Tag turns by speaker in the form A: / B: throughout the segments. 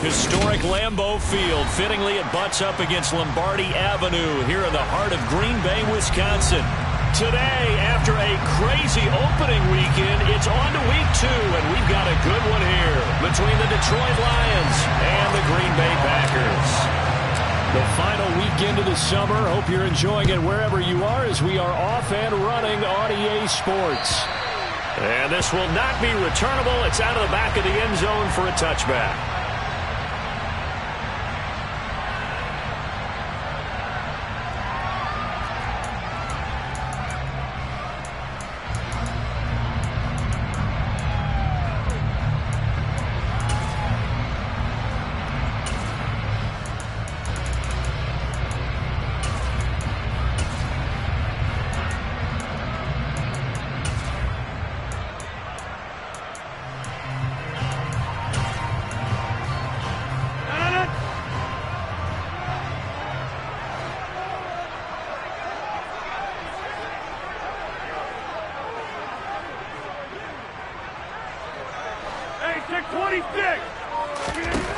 A: Historic Lambeau Field. Fittingly, it butts up against Lombardi Avenue here in the heart of Green Bay, Wisconsin. Today, after a crazy opening weekend, it's on to week 2, and we've got a good one here between the Detroit Lions and the Green Bay Packers. The final weekend of the summer. Hope you're enjoying it wherever you are as we are off and running on EA Sports. And this will not be returnable. It's out of the back of the end zone for a touchback.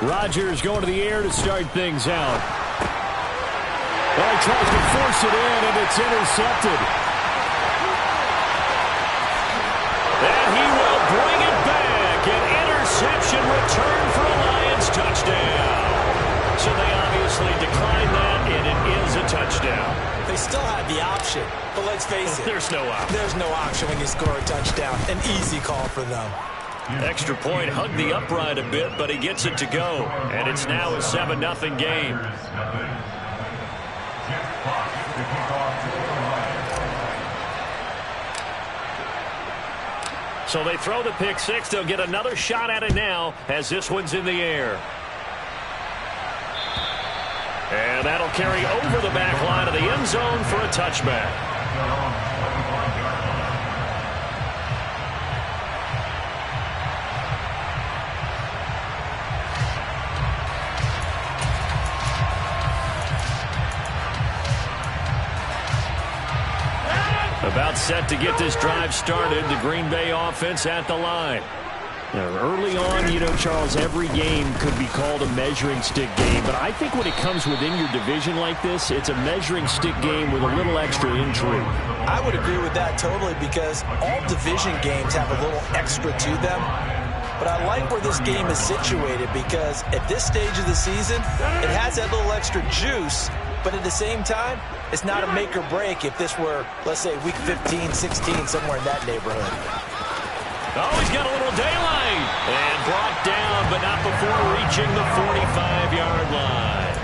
A: Rodgers going to the air to start things out. Well, he tries to force it in, and it's intercepted. And he will bring it back. An interception return for a Lions touchdown. So they obviously declined that, and it is a touchdown.
B: They still had the option, but let's face it.
A: There's no option.
B: There's no option when you score a touchdown. An easy call for them.
A: Extra point, hugged the upright a bit, but he gets it to go. And it's now a 7-0 game. So they throw the pick six. They'll get another shot at it now as this one's in the air. And that'll carry over the back line of the end zone for a touchback. About set to get this drive started. The Green Bay offense at the line. Now, early on, you know, Charles, every game could be called a measuring stick game. But I think when it comes within your division like this, it's a measuring stick game with a little extra intrigue.
B: I would agree with that totally because all division games have a little extra to them. But I like where this game is situated because at this stage of the season, it has that little extra juice. But at the same time, it's not a make or break if this were, let's say, week 15, 16, somewhere in that neighborhood.
A: Oh, he's got a little daylight. And brought down, but not before reaching the 45-yard line.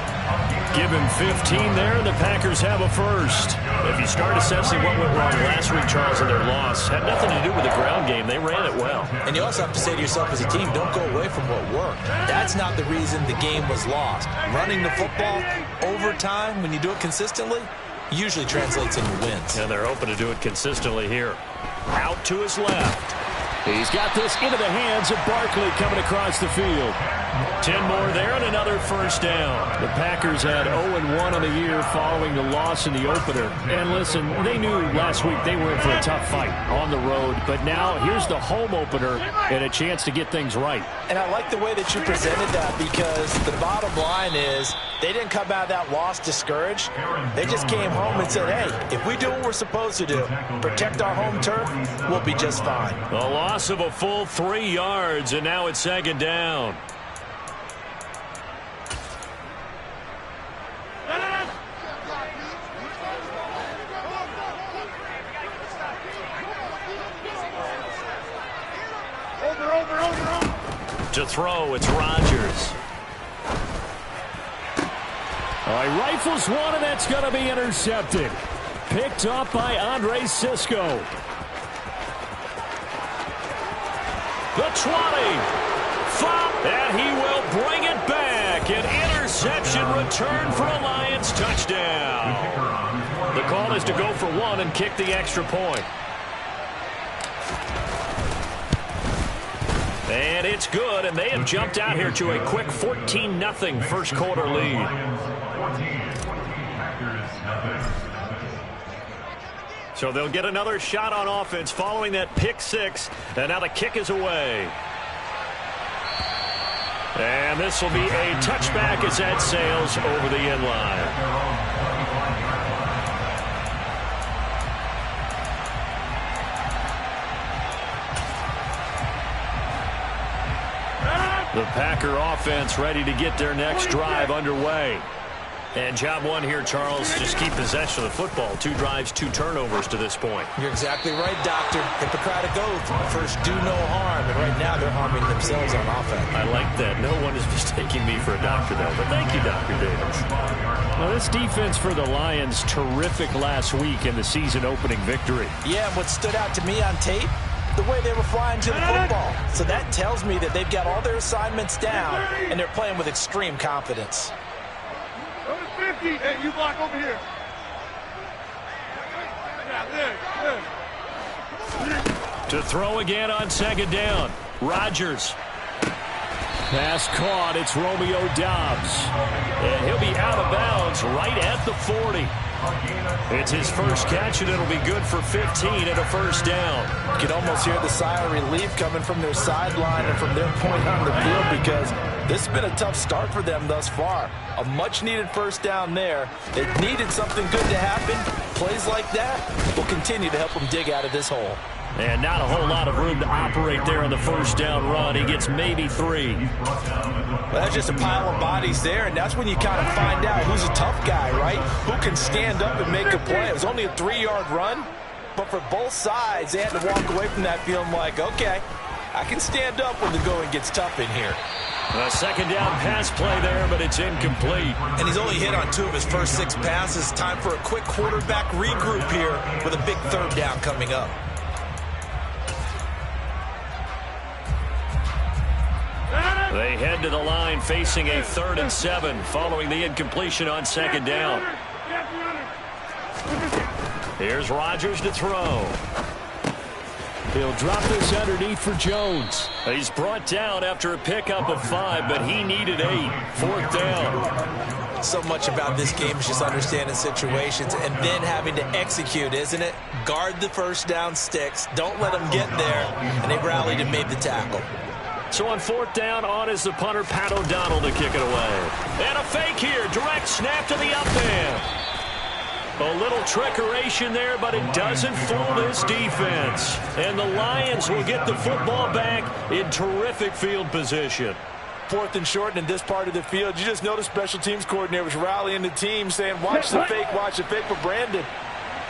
A: Give him 15 there, and the Packers have a first. If you start assessing what went wrong last week, Charles, in their loss, had nothing to do with the ground game. They ran it well.
B: And you also have to say to yourself as a team, don't go away from what worked. That's not the reason the game was lost. Running the football over time, when you do it consistently, usually translates into wins.
A: And they're hoping to do it consistently here. Out to his left. He's got this into the hands of Barkley coming across the field. 10 more there and another first down. The Packers had 0-1 on the year following the loss in the opener. And listen, they knew last week they were in for a tough fight on the road. But now here's the home opener and a chance to get things right.
B: And I like the way that you presented that because the bottom line is they didn't come out of that loss discouraged. They just came home and said, hey, if we do what we're supposed to do, protect our home turf, we'll be just fine.
A: A loss of a full 3 yards, and now it's second down. To throw, it's Rodgers. He rifles one, and that's going to be intercepted. Picked up by Andre Sisco. The 20. And he will bring it back. An interception return for a Lions touchdown. The call is to go for one and kick the extra point. And it's good, and they have jumped out here to a quick 14-0 first quarter lead. So they'll get another shot on offense following that pick six, and now the kick is away. And this will be a touchback as that sails over the end line. The Packer offense ready to get their next drive underway. And job one here, Charles, just keep possession of the football. 2 drives, 2 turnovers to this point.
B: You're exactly right, Doctor. Hippocratic oath. First, do no harm. And right now, they're harming themselves on offense.
A: I like that. No one is mistaking me for a doctor, though. But thank you, Dr. Davis. Well, this defense for the Lions, terrific last week in the season-opening victory.
B: Yeah, and what stood out to me on tape, the way they were flying to the football. So that tells me that they've got all their assignments down, and they're playing with extreme confidence.
C: Hey, you block over here.
A: To throw again on second down. Rodgers. Pass caught. It's Romeo Doubs. And he'll be out of bounds right at the 40. It's his first catch, and it'll be good for 15 and a first down.
B: You can almost hear the sigh of relief coming from their sideline and from their point on the field, because this has been a tough start for them thus far. A much-needed first down there. They needed something good to happen. Plays like that will continue to help them dig out of this hole.
A: And not a whole lot of room to operate there on the first down run. He gets maybe 3.
B: Well, that's just a pile of bodies there, and that's when you kind of find out who's a tough guy, right? Who can stand up and make a play. It was only a 3-yard run, but for both sides, they had to walk away from that feeling like, okay, I can stand up when the going gets tough in here.
A: A second down pass play there, but it's incomplete.
B: And he's only hit on 2 of his first 6 passes. Time for a quick quarterback regroup here with a big third down coming up.
A: They head to the line facing a 3rd and 7 following the incompletion on second down. Here's Rodgers to throw. He'll drop this underneath for Jones. He's brought down after a pickup of 5, but he needed 8. 4th down.
B: So much about this game is just understanding situations and then having to execute, isn't it? Guard the first down sticks. Don't let them get there. And they rallied and made the tackle.
A: So on 4th down, on is the punter, Pat O'Donnell, to kick it away. And a fake here. Direct snap to the up man. A little trickeration there, but it doesn't fool this defense. And the Lions will get the football back in terrific field position.
B: 4th and short, and in this part of the field, you just notice special teams coordinators rallying the team, saying, watch the fake for Brandon.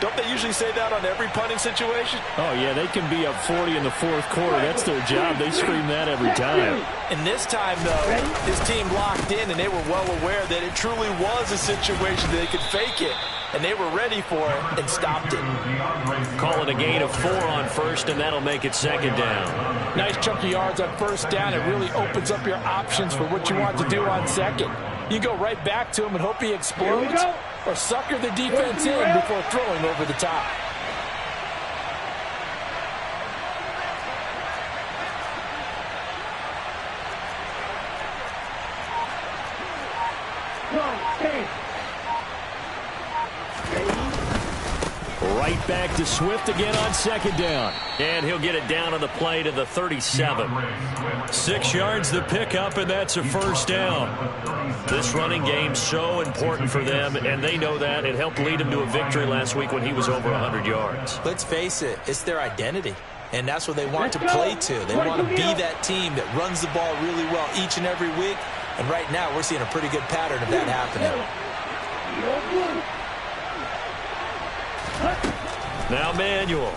B: Don't they usually say that on every punting situation?
A: Oh, yeah, they can be up 40 in the 4th quarter. That's their job. They scream that every time.
B: And this time, though, his team locked in, and they were well aware that it truly was a situation that they could fake it. And they were ready for it and stopped it.
A: Call it a gain of 4 on first, and that'll make it second down.
B: Nice chunky yards on first down. It really opens up your options for what you want to do on second. You go right back to him and hope he explodes, or sucker the defense in before throwing over the top.
A: Right back to Swift again on second down. And he'll get it down on the play to the 37. 6 yards the pickup, and that's a first down. This running game so important for them, and they know that. It helped lead them to a victory last week when he was over 100 yards.
B: Let's face it, it's their identity. And that's what they want to play to. They want to be that team that runs the ball really well each and every week. And right now, we're seeing a pretty good pattern of that happening.
A: Now Manuel.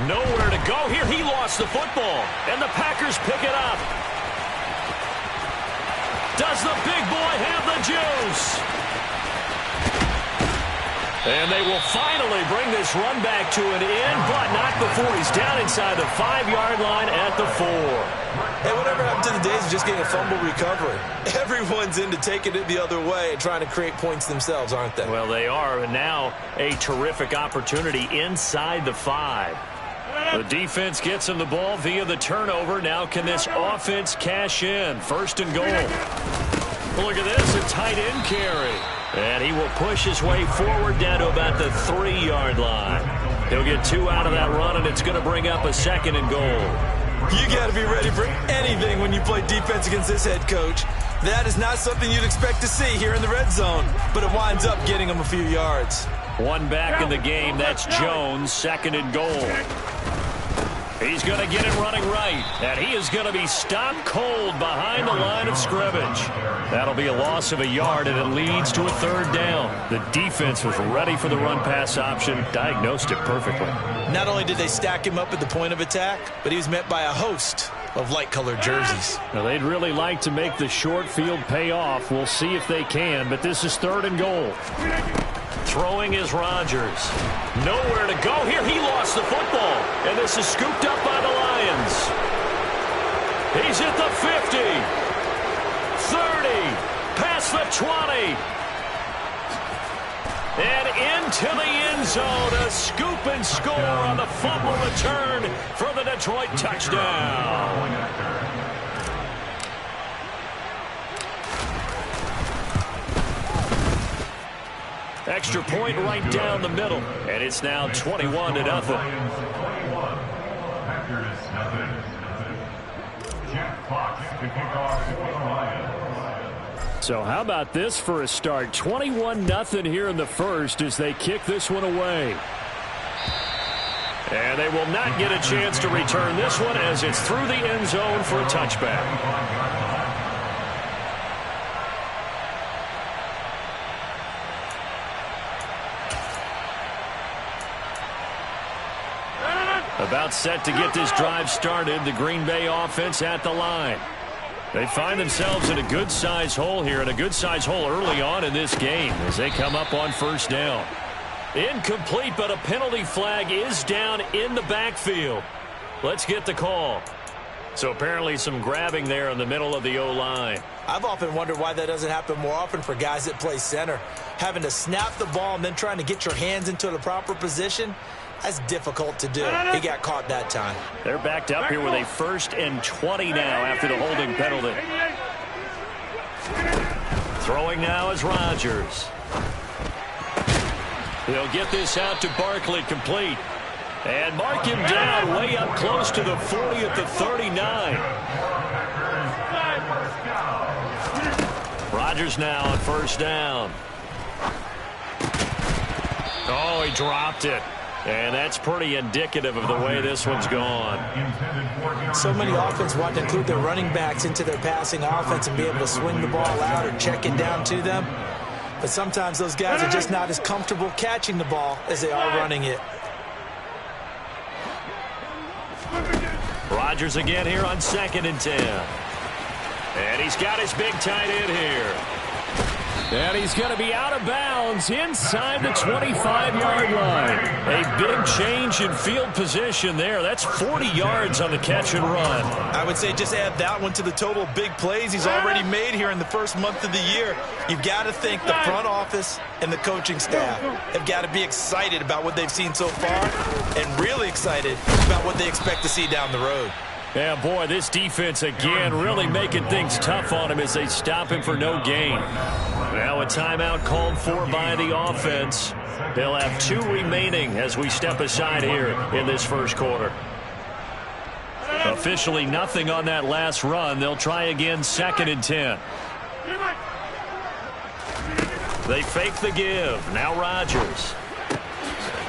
A: Nowhere to go here. He lost the football. And the Packers pick it up. Does the big boy have the juice? And they will finally bring this run back to an end, but not before he's down inside the 5-yard line at the 4.
B: Hey, whatever happened to the days of just getting a fumble recovery? Everyone's into taking it the other way and trying to create points themselves, aren't they?
A: Well, they are, and now a terrific opportunity inside the 5. The defense gets him the ball via the turnover. Now can this offense cash in? 1st and goal. Look at this, a tight end carry. And he will push his way forward down to about the 3-yard line. He'll get 2 out of that run, and it's going to bring up a 2nd and goal.
B: You got to be ready for anything when you play defense against this head coach. That is not something you'd expect to see here in the red zone, but it winds up getting him a few yards.
A: One back in the game. That's Jones, 2nd and goal. He's going to get it running right, and he is going to be stopped cold behind the line of scrimmage. That'll be a loss of a yard, and it leads to a 3rd down. The defense was ready for the run-pass option, diagnosed it perfectly.
B: Not only did they stack him up at the point of attack, but he was met by a host of light-colored jerseys.
A: Now, they'd really like to make the short field pay off. We'll see if they can, but this is 3rd and goal. Throwing is Rodgers. Nowhere to go here. He lost the football, and this is scooped up by the Lions. He's at the 50, 30, past the 20, and into the end zone. A scoop and score on the fumble return for the Detroit touchdown. Extra point right down the middle, and it's now 21-0. So how about this for a start? 21-0 here in the first as they kick this one away. And they will not get a chance to return this one as it's through the end zone for a touchback. About set to get this drive started, the Green Bay offense at the line. They find themselves in a good-sized hole here, and a good-sized hole early on in this game as they come up on 1st down. Incomplete, but a penalty flag is down in the backfield. Let's get the call. So apparently some grabbing there in the middle of the O-line.
B: I've often wondered why that doesn't happen more often for guys that play center. Having to snap the ball and then trying to get your hands into the proper position, that's difficult to do. He got caught that time.
A: They're backed up here with a 1st and 20 now after the holding penalty. Throwing now is Rodgers. He'll get this out to Barkley, complete. And mark him down way up close to the 40 at the 39. Rodgers now on 1st down. Oh, he dropped it. And that's pretty indicative of the way this one's gone.
B: So many offenses want to include their running backs into their passing offense and be able to swing the ball out or check it down to them. But sometimes those guys are just not as comfortable catching the ball as they are running it.
A: Rodgers again here on 2nd and 10. And he's got his big tight end here. And he's going to be out of bounds inside the 25-yard line. A big change in field position there. That's 40 yards on the catch and run.
B: I would say just add that one to the total of big plays he's already made here in the first month of the year. You've got to think the front office and the coaching staff have got to be excited about what they've seen so far and really excited about what they expect to see down the road.
A: Yeah, boy, this defense again really making things tough on him as they stop him for no gain. Now a timeout called for by the offense. They'll have 2 remaining as we step aside here in this first quarter. Officially nothing on that last run. They'll try again 2nd and 10. They fake the give. Now Rodgers.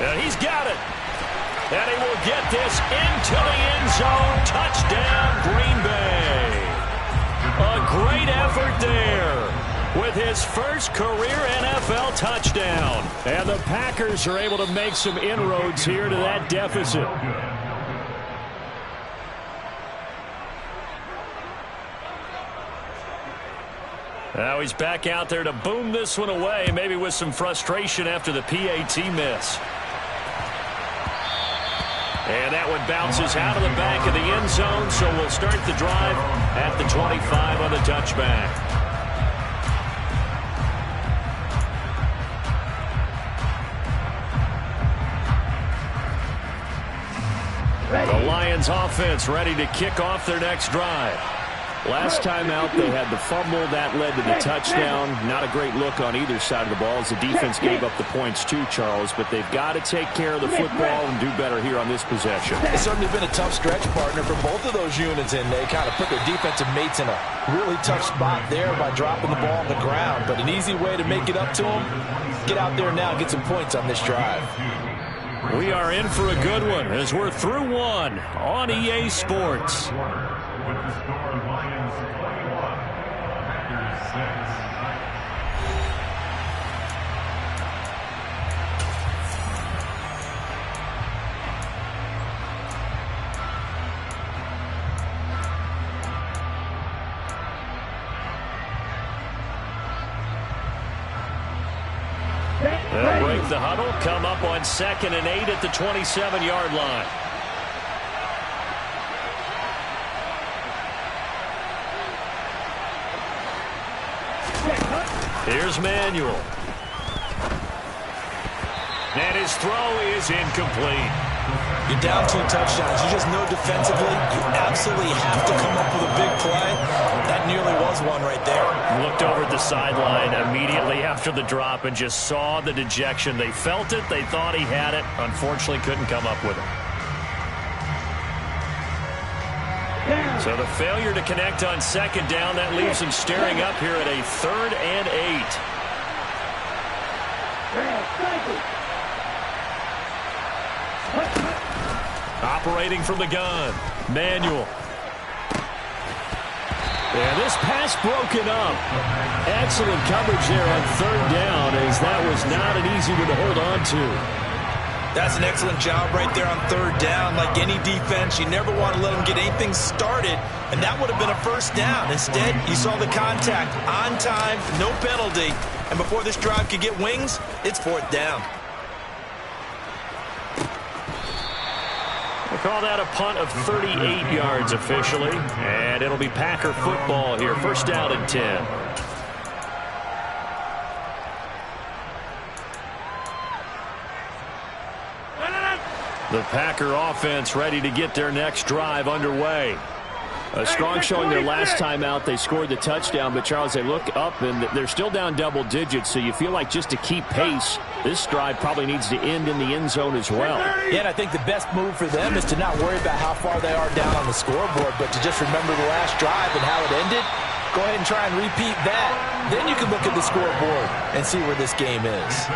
A: And he's got it. And he will get this into the end zone. Touchdown, Green Bay. A great effort there with his first career NFL touchdown. And the Packers are able to make some inroads here to that deficit. Now he's back out there to boom this one away, maybe with some frustration after the PAT miss. And that one bounces out of the back of the end zone, so we'll start the drive at the 25 on the touchback. The Lions offense ready to kick off their next drive. Last time out, they had the fumble. That led to the touchdown. Not a great look on either side of the ball as the defense gave up the points too, Charles. But they've got to take care of the football and do better here on this possession.
B: It's certainly been a tough stretch, partner, for both of those units, and they kind of put their defensive mates in a really tough spot there by dropping the ball on the ground. But an easy way to make it up to them, get out there now and get some points on this drive.
A: We are in for a good one as we're through one on EA Sports.
C: With the score, Lions 21, Packers 6.
A: They'll break the huddle, come up on 2nd and 8 at the 27-yard line. Here's Manuel. And his throw is incomplete.
B: You're down 2 touchdowns. You just know defensively you absolutely have to come up with a big play. That nearly was one right there.
A: Looked over at the sideline immediately after the drop and just saw the dejection. They felt it. They thought he had it. Unfortunately, couldn't come up with it. So the failure to connect on 2nd down, that leaves him staring up here at a 3rd and 8. Operating from the gun, Manuel. And this pass broken up. Excellent coverage there on 3rd down, as that was not an easy one to hold on to.
B: That's an excellent job right there on 3rd down. Like any defense, you never want to let them get anything started, and that would have been a 1st down. Instead, you saw the contact on time, no penalty, and before this drive could get wings, it's 4th down.
A: We'll call that a punt of 38 yards officially, and it'll be Packer football here. 1st down and 10. The Packer offense ready to get their next drive underway. A strong showing their last time out. They scored the touchdown, but Charles, they look up and they're still down double digits, so you feel like just to keep pace, this drive probably needs to end in the end zone as well.
B: Yeah, and I think the best move for them is to not worry about how far they are down on the scoreboard, but to just remember the last drive and how it ended. Go ahead and try and repeat that. Then you can look at the scoreboard and see where this game is.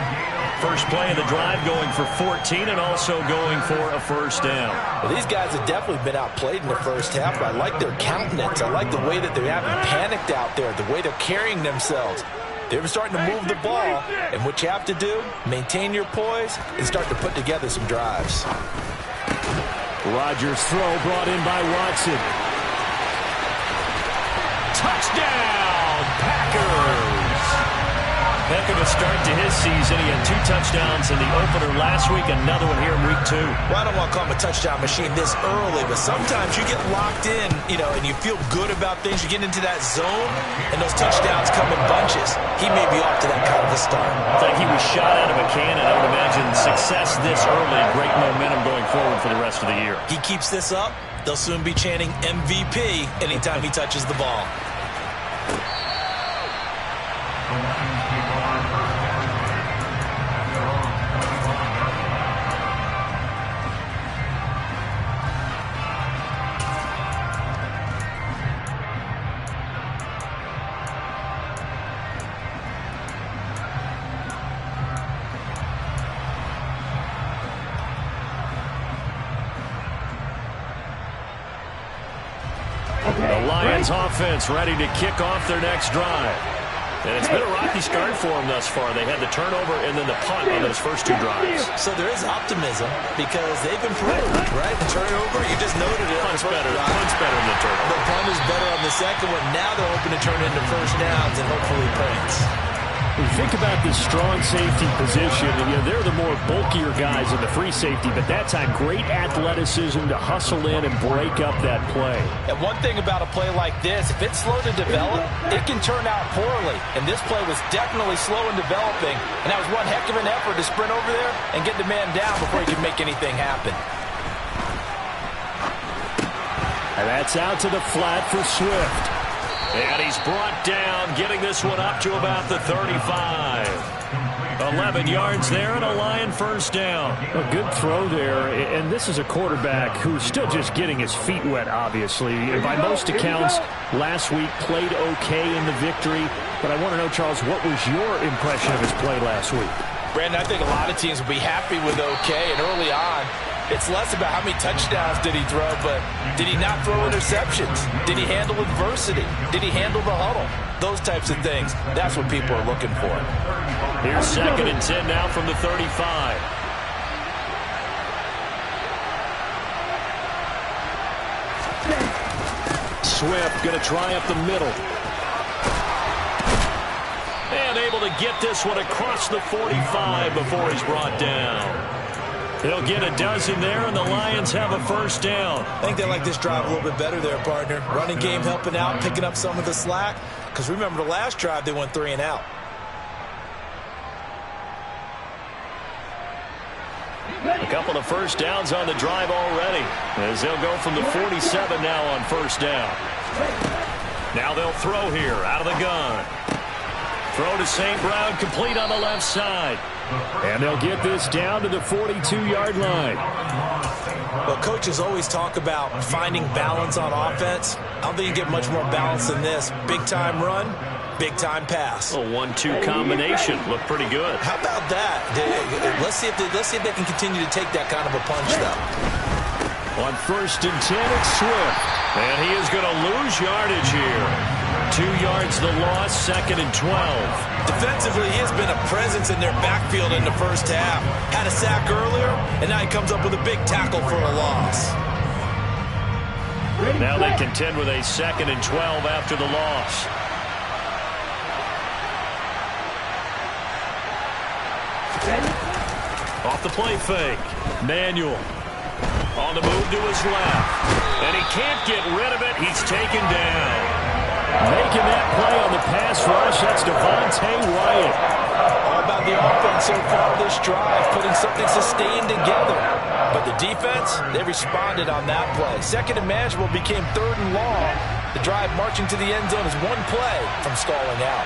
A: First play of the drive going for 14 and also going for a 1st down.
B: Well, these guys have definitely been outplayed in the first half, but I like their countenance. I like the way that they haven't panicked out there, the way they're carrying themselves. They're starting to move the ball, and what you have to do, maintain your poise and start to put together some drives.
A: Rodgers' throw brought in by Watson. Touchdown, Packers! Heck of a start to his season. He had 2 touchdowns in the opener last week, another one here in week 2.
B: Well, I don't want to call him a touchdown machine this early, but sometimes you get locked in, and you feel good about things. You get into that zone, and those touchdowns come in bunches. He may be off to that kind of a start.
A: It's like he was shot out of a cannon. I would imagine success this early, great momentum going forward for the rest of the year.
B: He keeps this up, they'll soon be chanting MVP anytime he touches the ball.
A: The Lions offense ready to kick off their next drive. And it's been a rocky start for them thus far. They had the turnover and then the punt on those first 2 drives.
B: So there is optimism because they've improved, right? The turnover, you just noted it.
A: Punt's better than the turnover.
B: The punt is better on the second one. Now they're hoping to turn into 1st downs and hopefully points.
A: When you think about this strong safety position, they're the more bulkier guys in the free safety, but that's had great athleticism to hustle in and break up that play.
B: And one thing about a play like this, if it's slow to develop, it can turn out poorly. And this play was definitely slow in developing, and that was one heck of an effort to sprint over there and get the man down before he could make anything happen.
A: That's out to the flat for Swift. And he's brought down, getting this one up to about the 35. 11 yards there and a Lion first down.
D: A good throw there, and this is a quarterback who's still just getting his feet wet, obviously. By most accounts, last week played okay in the victory. But I want to know, Charles, what was your impression of his play last week?
B: Brandon, I think a lot of teams will be happy with okay, and early on, it's less about how many touchdowns did he throw, but did he not throw interceptions? Did he handle adversity? Did he handle the huddle? Those types of things. That's what people are looking for.
A: Here's 2nd and 10 now from the 35. Swift going to try up the middle. And able to get this one across the 45 before he's brought down. They'll get a dozen there, and the Lions have a first down.
B: I think they like this drive a little bit better there, partner. Running game helping out, picking up some of the slack. Because remember, the last drive, they went 3 and out.
A: A couple of first downs on the drive already, as they'll go from the 47 now on first down. Now they'll throw here out of the gun. Throw to St. Brown, complete on the left side. And they'll get this down to the 42-yard line.
B: Well, coaches always talk about finding balance on offense. I don't think you get much more balance than this. Big-time run, big-time pass.
A: A 1-2 combination. Looked pretty good.
B: How about that? Let's see if they can continue to take that kind of a punch, though.
A: On 1st and 10, it's Swift. And he is going to lose yardage here. 2 yards the loss, 2nd and 12.
B: Defensively, he has been a presence in their backfield in the first half. Had a sack earlier, and now he comes up with a big tackle for a loss.
A: Now they contend with a 2nd and 12 after the loss. Off the play fake. Manuel. On the move to his left. And he can't get rid of it. He's taken down. Making that play on the pass rush, that's Devontae Wyatt.
B: All about the offense so far this drive, putting something sustained together. But the defense, they responded on that play. 2nd and manageable became 3rd and long. The drive marching to the end zone is one play from stalling out.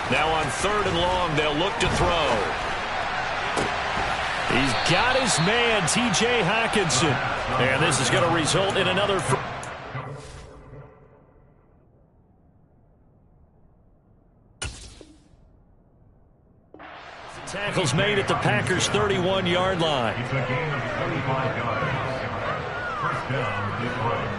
A: Now on 3rd and long, they'll look to throw. He's got his man, T.J. Hockenson. And this is going to result in another... Tackles made at the Packers' 31-yard line.
C: It's a gain of 25 yards. First down, Detroit.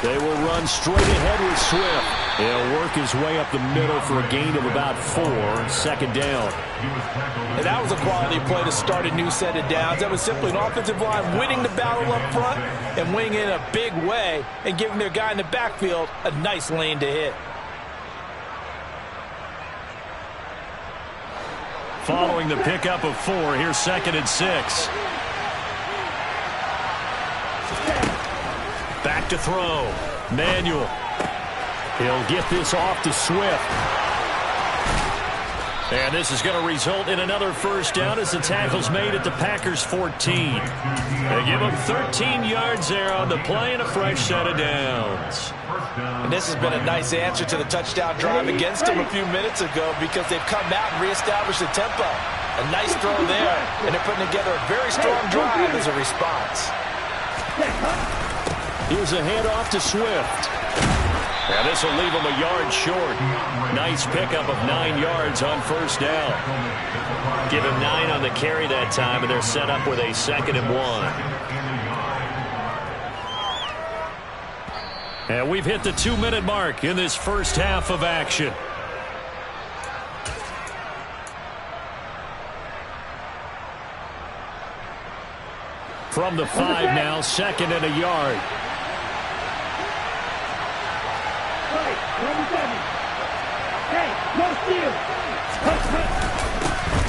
A: They will run straight ahead with Swift. He'll work his way up the middle for a gain of about 4. 2nd down.
B: And that was a quality play to start a new set of downs. That was simply an offensive line winning the battle up front and winning in a big way and giving their guy in the backfield a nice lane to hit.
A: Following the pickup of 4, here's 2nd and 6. Back to throw. Manuel. He'll get this off to Swift. And this is going to result in another first down as the tackle's made at the Packers' 14. They give them 13 yards there on the play and a fresh set of downs.
B: And this has been a nice answer to the touchdown drive against them a few minutes ago because they've come out and reestablished the tempo. A nice throw there, and they're putting together a very strong drive as a response.
A: Here's a handoff to Swift. And this will leave him a yard short. Nice pickup of 9 yards on first down. Give him 9 on the carry that time, and they're set up with a 2nd and 1. And we've hit the 2-minute mark in this first half of action. From the 5 now, 2nd and a yard.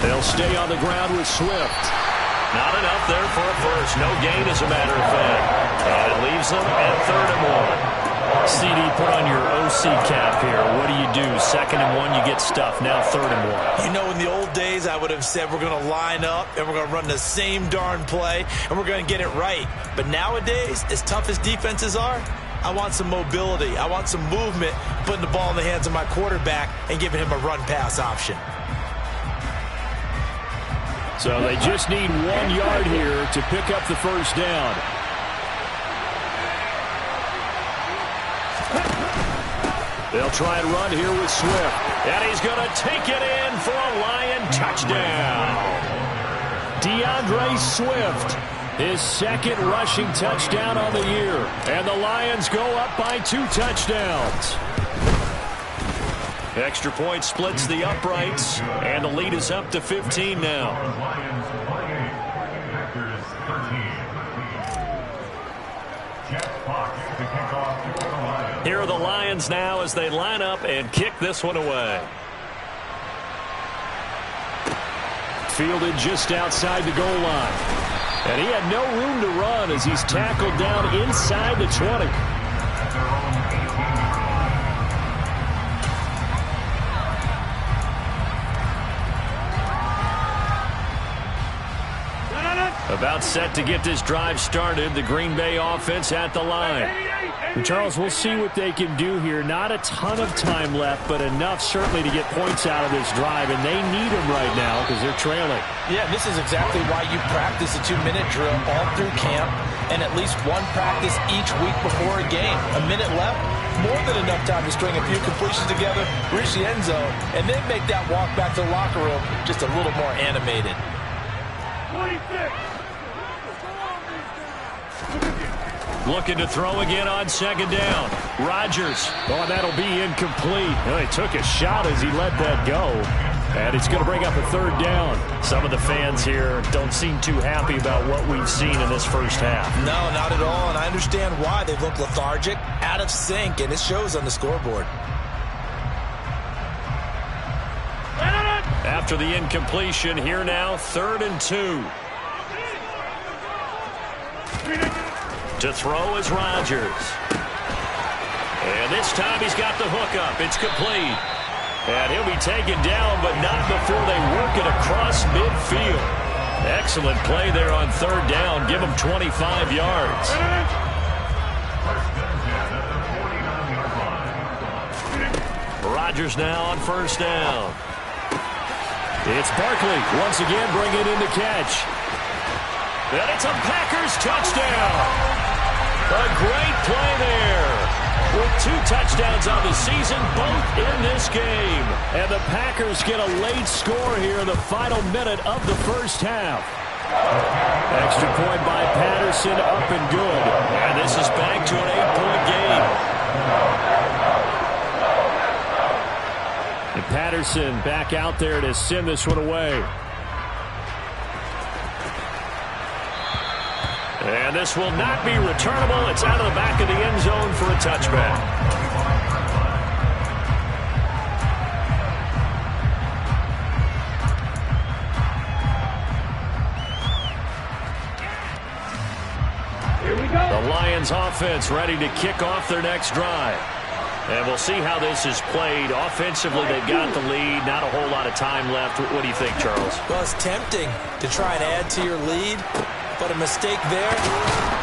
A: They'll stay on the ground with Swift. Not enough there for a first. No gain, as a matter of fact. And it leaves them at 3rd and 1. CD, put on your OC cap here. What do? 2nd and 1, you get stuffed. Now 3rd and 1.
B: You know, in the old days, I would have said we're going to line up and we're going to run the same darn play and we're going to get it right. But nowadays, as tough as defenses are, I want some mobility. I want some movement, putting the ball in the hands of my quarterback and giving him a run-pass option.
D: So they just need 1 yard here to pick up the first down. They'll try and run here with Swift.
A: And he's going to take it in for a Lion touchdown.
D: DeAndre Swift, his 2nd rushing touchdown on the year. And the Lions go up by 2 touchdowns.
A: Extra point splits the uprights, and the lead is up to 15 now.
C: Lions 28, Packers 13. Jeff Fox to kick off for the Lions.
A: Here are the Lions now as they line up and kick this one away.
D: Fielded just outside the goal line. And he had no room to run as he's tackled down inside the 20.
A: About set to get this drive started. The Green Bay offense at the line.
D: And Charles, we'll see what they can do here. Not a ton of time left, but enough certainly to get points out of this drive. And they need them right now because they're trailing.
B: Yeah, this is exactly why you practice a 2-minute drill all through camp and at least one practice each week before a game. A minute left, more than enough time to string a few completions together, reach the end zone, and then make that walk back to the locker room just a little more animated.
C: 26.
A: Looking to throw again on 2nd down. Rodgers.
D: Oh, and that'll be incomplete. Well, he took a shot as he let that go. And it's going to bring up a 3rd down.
A: Some of the fans here don't seem too happy about what we've seen in this first half.
B: No, not at all, and I understand why. They look lethargic, out of sync, and it shows on the scoreboard.
A: After the incompletion, here now, 3rd and 2. To throw is Rodgers. And this time he's got the hook up. It's complete. And he'll be taken down, but not before they work it across midfield. Excellent play there on 3rd down. Give him 25 yards. Rodgers now on 1st down.
D: It's Barkley once again bringing in the catch.
A: And it's a Packers touchdown. A great play there. With 2 touchdowns on the season, both in this game.
D: And the Packers get a late score here in the final minute of the first half. Extra point by Patterson, up and good.
A: And this is back to an 8-point game.
D: And Patterson back out there to send this one away.
A: And this will not be returnable. It's out of the back of the end zone for a touchback.
C: Here we go.
A: The Lions offense ready to kick off their next drive. And we'll see how this is played. Offensively, they've got the lead. Not a whole lot of time left. What do you think, Charles?
B: Well, it's tempting to try and add to your lead, but a mistake there,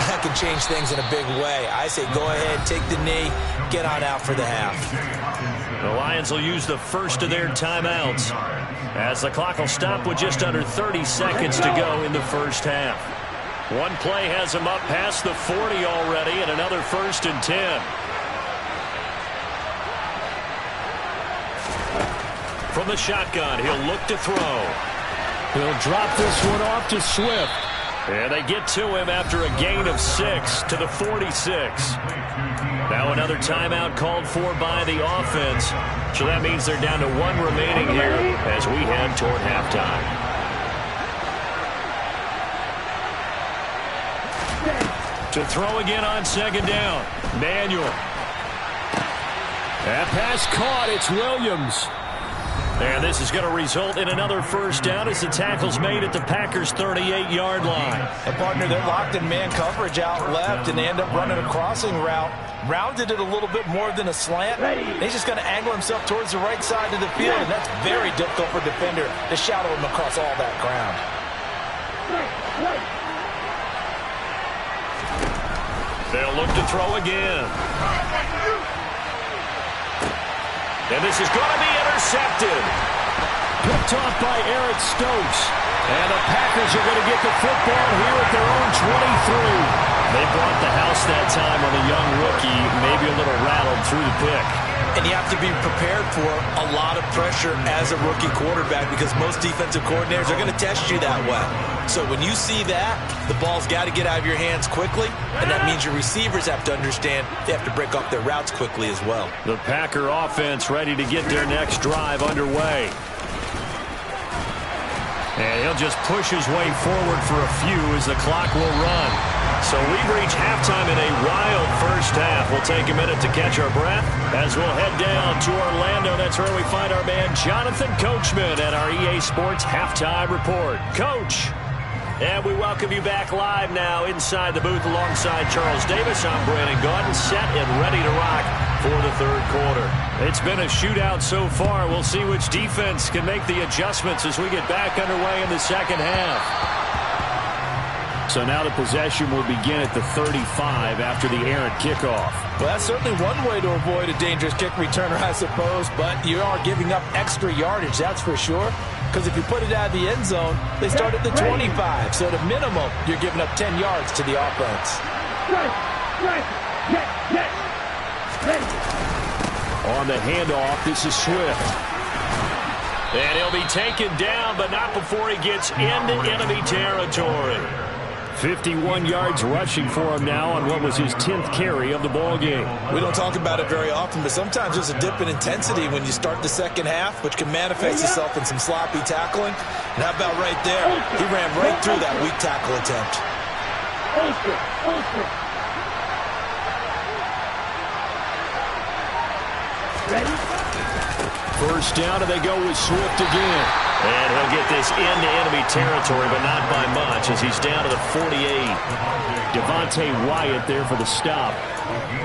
B: that can change things in a big way. I say go ahead, take the knee, get on out for the half.
A: The Lions will use the first of their timeouts as the clock will stop with just under 30 seconds to go in the first half. One play has them up past the 40 already, and another 1st and 10. From the shotgun, he'll look to throw.
D: He'll drop this one off to Swift.
A: And they get to him after a gain of 6 to the 46. Now another timeout called for by the offense. So that means they're down to 1 remaining here as we head toward halftime. To throw again on 2nd down. Manuel.
D: That pass caught. It's Williams.
A: And this is going to result in another first down as the tackle's made at the Packers' 38-yard line.
B: And, partner, they're locked in man coverage out left, and they end up running a crossing route. Rounded it a little bit more than a slant. He's just going to angle himself towards the right side of the field, and that's very difficult for a defender to shadow him across all that ground.
A: They'll look to throw again. And this is going to be intercepted. Picked off by Eric Stokes. And the Packers are going to get the football here at their own 23. They brought the house that time on a young rookie, maybe a little rattled through the pick.
B: And you have to be prepared for a lot of pressure as a rookie quarterback because most defensive coordinators are going to test you that way. So when you see that, the ball's got to get out of your hands quickly, and that means your receivers have to understand they have to break off their routes quickly as well.
A: The Packer offense ready to get their next drive underway. And he'll just push his way forward for a few as the clock will run. So we've reached halftime in a wild first half. We'll take a minute to catch our breath as we'll head down to Orlando. That's where we find our man Jonathan Coachman at our EA Sports Halftime Report. Coach. And we welcome you back live now inside the booth alongside Charles Davis. I'm Brandon Gaudin, set and ready to rock for the third quarter. It's been a shootout so far. We'll see which defense can make the adjustments as we get back underway in the second half. So now the possession will begin at the 35 after the errant kickoff.
B: Well, that's certainly one way to avoid a dangerous kick returner, I suppose, but you are giving up extra yardage, that's for sure. Because if you put it out of the end zone, they start at the 25. So at a minimum, you're giving up 10 yards to the offense.
A: On the handoff, this is Swift. And he'll be taken down, but not before he gets into enemy territory. 51 yards rushing for him now on what was his 10th carry of the ball game.
B: We don't talk about it very often, but sometimes there's a dip in intensity when you start the second half, which can manifest itself in some sloppy tackling. And how about right there? He ran right through that weak tackle attempt.
A: First down, and they go with Swift again. And he'll get this into enemy territory, but not by much as he's down to the 48. Devontae Wyatt there for the stop.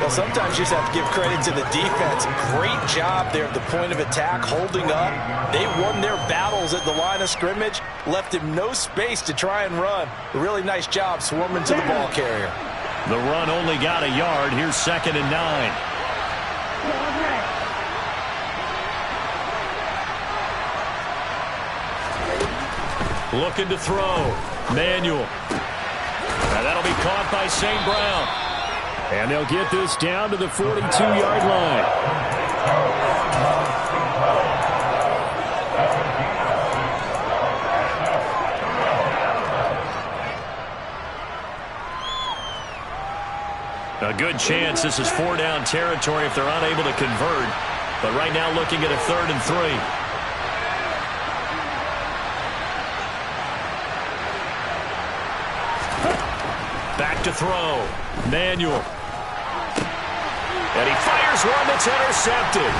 B: Well, sometimes you just have to give credit to the defense. Great job there at the point of attack, holding up. They won their battles at the line of scrimmage, left him no space to try and run. A really nice job swarming to the ball carrier.
A: The run only got a yard. Here's 2nd and 9. Looking to throw. Manuel. And that'll be caught by St. Brown. And they'll get this down to the 42-yard line. A good chance this is 4-down territory if they're unable to convert. But right now looking at a 3rd and 3. Back to throw. Manuel. And he fires one that's intercepted.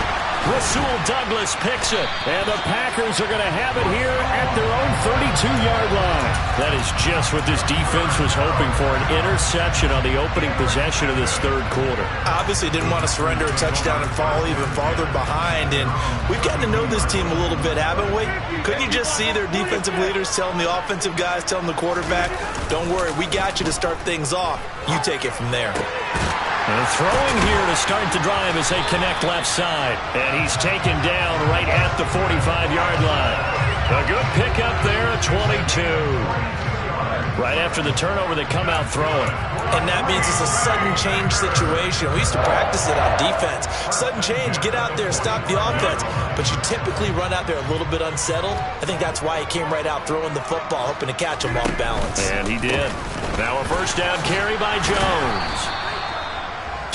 A: Rasul Douglas picks it. And the Packers are going to have it here at their own 32-yard line. That is just what this defense was hoping for, an interception on the opening possession of this third quarter.
B: Obviously didn't want to surrender a touchdown and fall even farther behind. And we've gotten to know this team a little bit, haven't we? Couldn't you just see their defensive leaders telling the offensive guys, telling the quarterback, don't worry, we got you to start things off. You take it from there.
A: And throwing here to start the drive as they connect left side. And he's taken down right at the 45-yard line. A good pickup there at 22. Right after the turnover, they come out throwing.
B: And that means it's a sudden change situation. We used to practice it on defense. Sudden change, get out there, stop the offense. But you typically run out there a little bit unsettled. I think that's why he came right out throwing the football, hoping to catch him off balance.
A: And he did. Now a first down carry by Jones.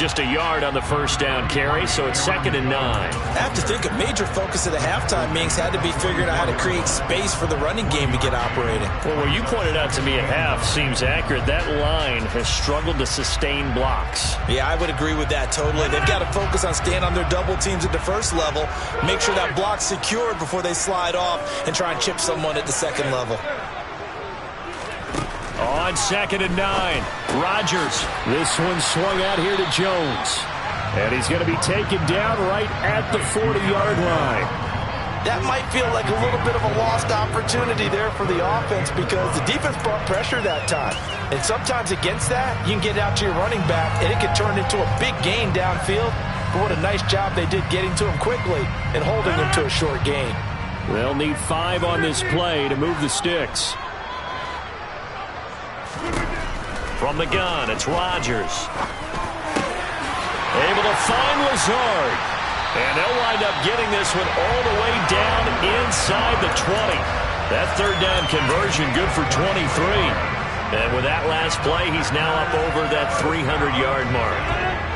A: Just a yard on the first down carry, so it's 2nd and 9.
B: I have to think a major focus of the halftime meetings had to be figuring out how to create space for the running game to get operating.
A: Well, what you pointed out to me at half seems accurate. That line has struggled to sustain blocks.
B: Yeah, I would agree with that totally. They've got to focus on staying on their double teams at the first level, make sure that block's secured before they slide off and try and chip someone at the second level.
A: On 2nd and 9, Rodgers.
D: This one swung out here to Jones. And he's going to be taken down right at the 40-yard line.
B: That might feel like a little bit of a lost opportunity there for the offense because the defense brought pressure that time. And sometimes against that, you can get out to your running back, and it can turn into a big gain downfield. But what a nice job they did getting to him quickly and holding him to a short gain.
D: They'll need 5 on this play to move the sticks.
A: From the gun, it's Rodgers. Able to find Lazard. And they'll wind up getting this one all the way down inside the 20. That third down conversion good for 23. And with that last play, he's now up over that 300-yard mark.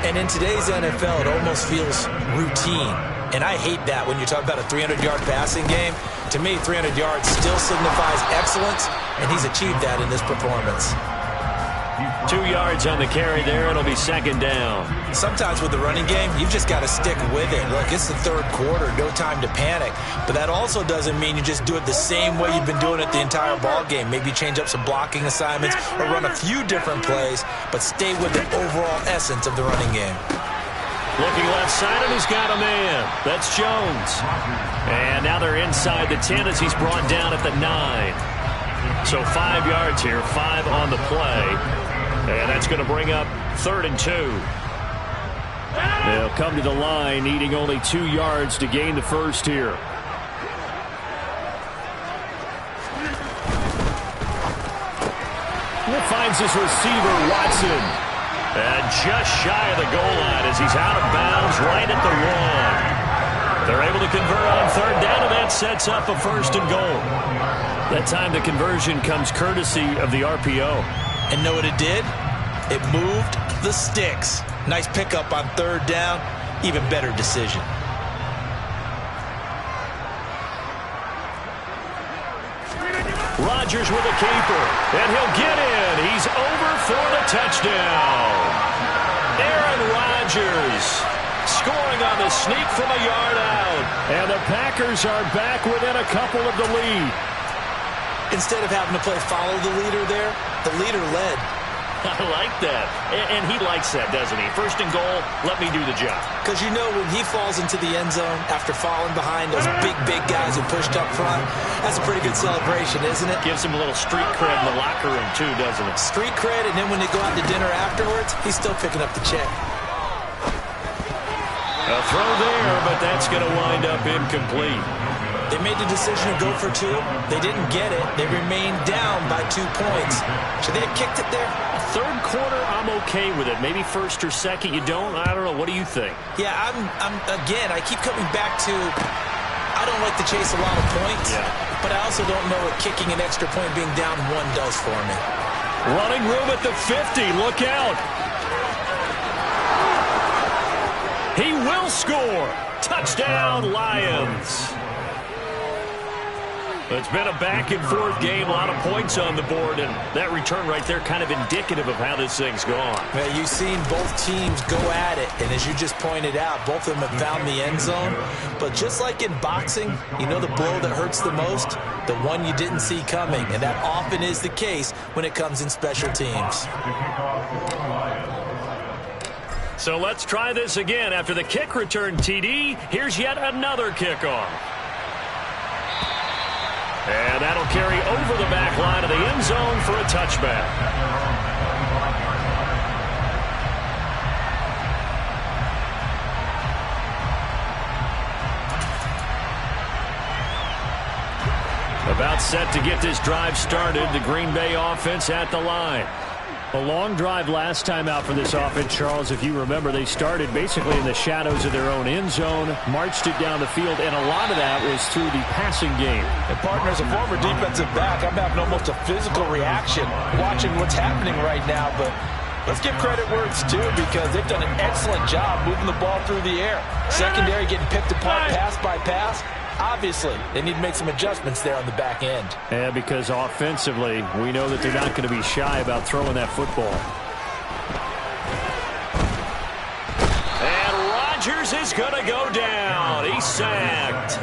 B: And in today's NFL, it almost feels routine. And I hate that when you talk about a 300-yard passing game. To me, 300 yards still signifies excellence, and he's achieved that in this performance.
A: 2 yards on the carry there. It'll be 2nd down.
B: Sometimes with the running game, you've just got to stick with it. Look, it's the third quarter, no time to panic. But that also doesn't mean you just do it the same way you've been doing it the entire ball game. Maybe change up some blocking assignments or run a few different plays, but stay with the overall essence of the running game.
A: Looking left side, and he's got a man. That's Jones. And now they're inside the 10 as he's brought down at the 9. So 5 yards here, 5 on the play. And that's going to bring up 3rd and 2.
D: They'll come to the line, needing only 2 yards to gain the first here.
A: Finds his receiver, Watson. And just shy of the goal line as he's out of bounds right at the 1. They're able to convert on 3rd down, and that sets up a 1st and goal. That time the conversion comes courtesy of the RPO.
B: And know what it did? It moved the sticks. Nice pickup on 3rd down. Even better decision.
A: Rodgers with a keeper. And he'll get in. He's over for the touchdown. Aaron Rodgers scoring on the sneak from a yard out.
D: And the Packers are back within a couple of the lead.
B: Instead of having to play follow the leader there, the leader led.
A: I like that. And he likes that, doesn't he? 1st and goal, let me do the job.
B: Because you know when he falls into the end zone after falling behind those big guys who pushed up front, that's a pretty good celebration, isn't it?
A: Gives him a little street cred in the locker room, too, doesn't it?
B: Street cred, and then when they go out to dinner afterwards, he's still picking up the check.
A: A throw there, but that's going to wind up incomplete.
B: They made the decision to go for 2. They didn't get it. They remained down by 2 points. Should they have kicked it there?
A: 3rd quarter, I'm okay with it. Maybe 1st or 2nd, you don't? I don't know. What do you think?
B: Yeah, again, I keep coming back to I don't like to chase a lot of points, but I also don't know what kicking an extra point being down 1 does for me.
A: Running room at the 50. Look out. He will score. Touchdown, Lions. It's been a back-and-forth game, a lot of points on the board, and that return right there kind of indicative of how this thing's gone.
B: Well, you've seen both teams go at it, and as you just pointed out, both of them have found the end zone. But just like in boxing, you know the blow that hurts the most? The one you didn't see coming, and that often is the case when it comes in special teams.
A: So let's try this again. After the kick return TD, here's yet another kickoff. And that'll carry over the back line of the end zone for a touchback. About set to get this drive started. The Green Bay offense at the line.
D: A long drive last time out for this offense, Charles. If you remember, they started basically in the shadows of their own end zone, marched it down the field, and a lot of that was through the passing game.
B: And partner, as a former defensive back, I'm having almost a physical reaction watching what's happening right now. But Let's give credit where it's due because they've done an excellent job moving the ball through the air. Secondary getting picked apart pass by pass. Obviously, they need to make some adjustments there on the back end.
D: Yeah, because offensively, we know that they're not going to be shy about throwing that football.
A: And Rodgers is going to go down. He's sacked.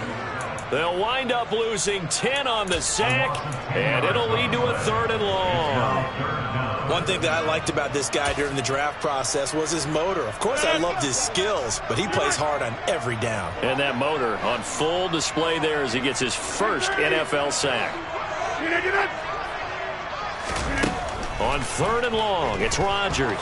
A: They'll wind up losing 10 on the sack, and it'll lead to a 3rd and long.
B: One thing that I liked about this guy during the draft process was his motor. Of course, I loved his skills, but he plays hard on every down.
A: And that motor on full display there as he gets his first NFL sack. On 3rd and long, it's Rodgers.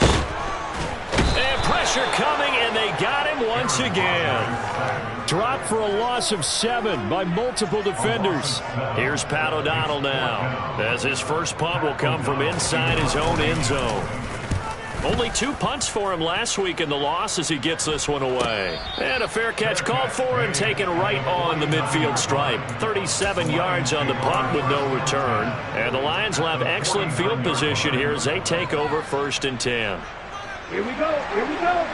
A: And pressure coming, and they got him once again.
D: Dropped for a loss of 7 by multiple defenders.
A: Here's Pat O'Donnell now, as his first punt will come from inside his own end zone. Only 2 punts for him last week in the loss as he gets this one away. And a fair catch called for and taken right on the midfield stripe. 37 yards on the punt with no return. And the Lions will have excellent field position here as they take over 1st and 10.
E: Here we go. Here we go.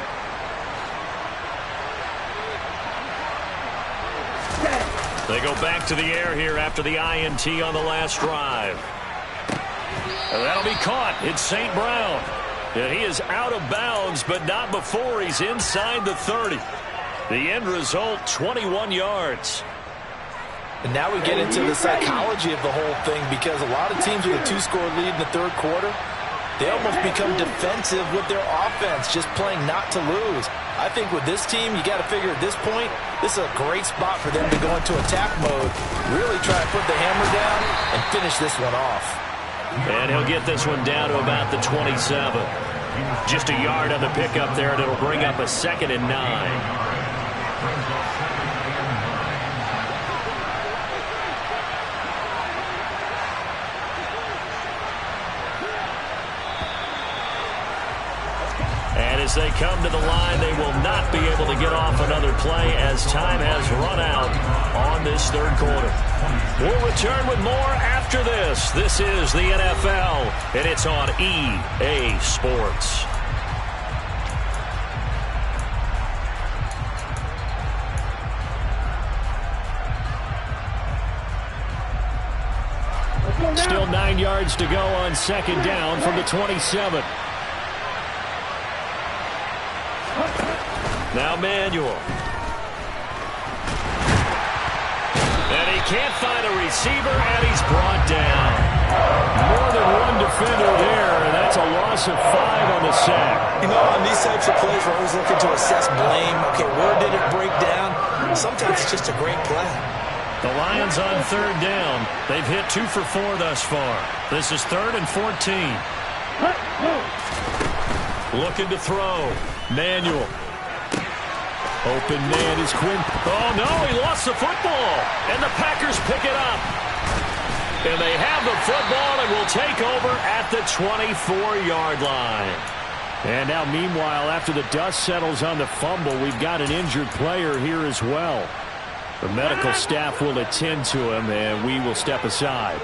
A: They go back to the air here after the INT on the last drive. And that'll be caught. It's St. Brown. And he is out of bounds, but not before he's inside the 30. The end result, 21 yards.
B: And now we get into the psychology of the whole thing because a lot of teams with a 2-score lead in the 3rd quarter, they almost become defensive with their offense, just playing not to lose. I think with this team, you got to figure at this point, this is a great spot for them to go into attack mode, really try to put the hammer down and finish this one off.
A: And he'll get this one down to about the 27. Just a yard on the pickup there, and it'll bring up a 2nd and 9. And as they come to the line, they will not be able to get off another play as time has run out on this 3rd quarter. We'll return with more after this. This is the NFL, and it's on EA Sports.
D: Still 9 yards to go on 2nd down from the 27.
A: Now Manuel. And he can't find a receiver, and he's brought down.
D: More than one defender there, and that's a loss of 5 on the sack.
B: You know, on these types of plays, we're always looking to assess blame. Okay, where did it break down? Sometimes it's just a great play.
A: The Lions on 3rd down. They've hit 2 for 4 thus far. This is 3rd and 14. Looking to throw. Manuel. Open man is Quinn. Oh, no, he lost the football. And the Packers pick it up. And they have the football and will take over at the 24-yard line.
D: And now, meanwhile, after the dust settles on the fumble, we've got an injured player here as well. The medical staff will attend to him, and we will step aside.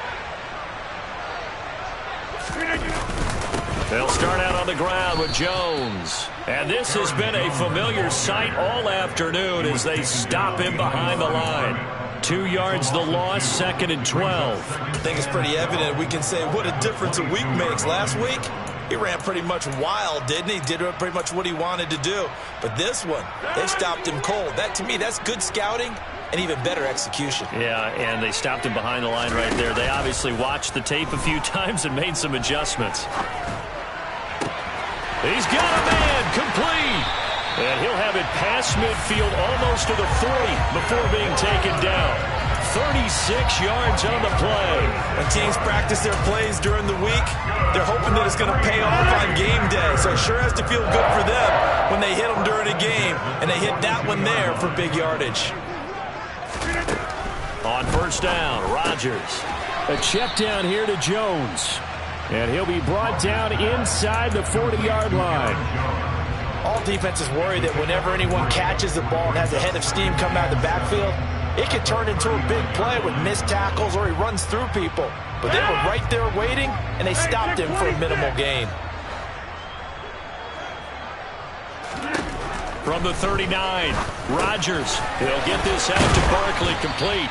A: They'll start out on the ground with Jones. And this has been a familiar sight all afternoon as they stop him behind the line. 2 yards the loss, 2nd and 12.
B: I think it's pretty evident. We can say what a difference a week makes. Last week, he ran pretty much wild, didn't he? Did pretty much what he wanted to do. But this one, they stopped him cold. That, to me, that's good scouting and even better execution.
A: Yeah, and they stopped him behind the line right there. They obviously watched the tape a few times and made some adjustments. He's got a man complete. And he'll have it past midfield almost to the 40 before being taken down. 36 yards on the play.
B: When teams practice their plays during the week, they're hoping that it's going to pay off on game day. So it sure has to feel good for them when they hit them during a game. And they hit that one there for big yardage.
A: On 1st down, Rodgers.
D: A check down here to Jones. And he'll be brought down inside the 40-yard line.
B: All defenses worry that whenever anyone catches the ball and has a head of steam coming out of the backfield, it could turn into a big play with missed tackles or he runs through people. But they were right there waiting, and they stopped him for a minimal gain.
A: From the 39, Rodgers. He'll get this out to Barkley, complete.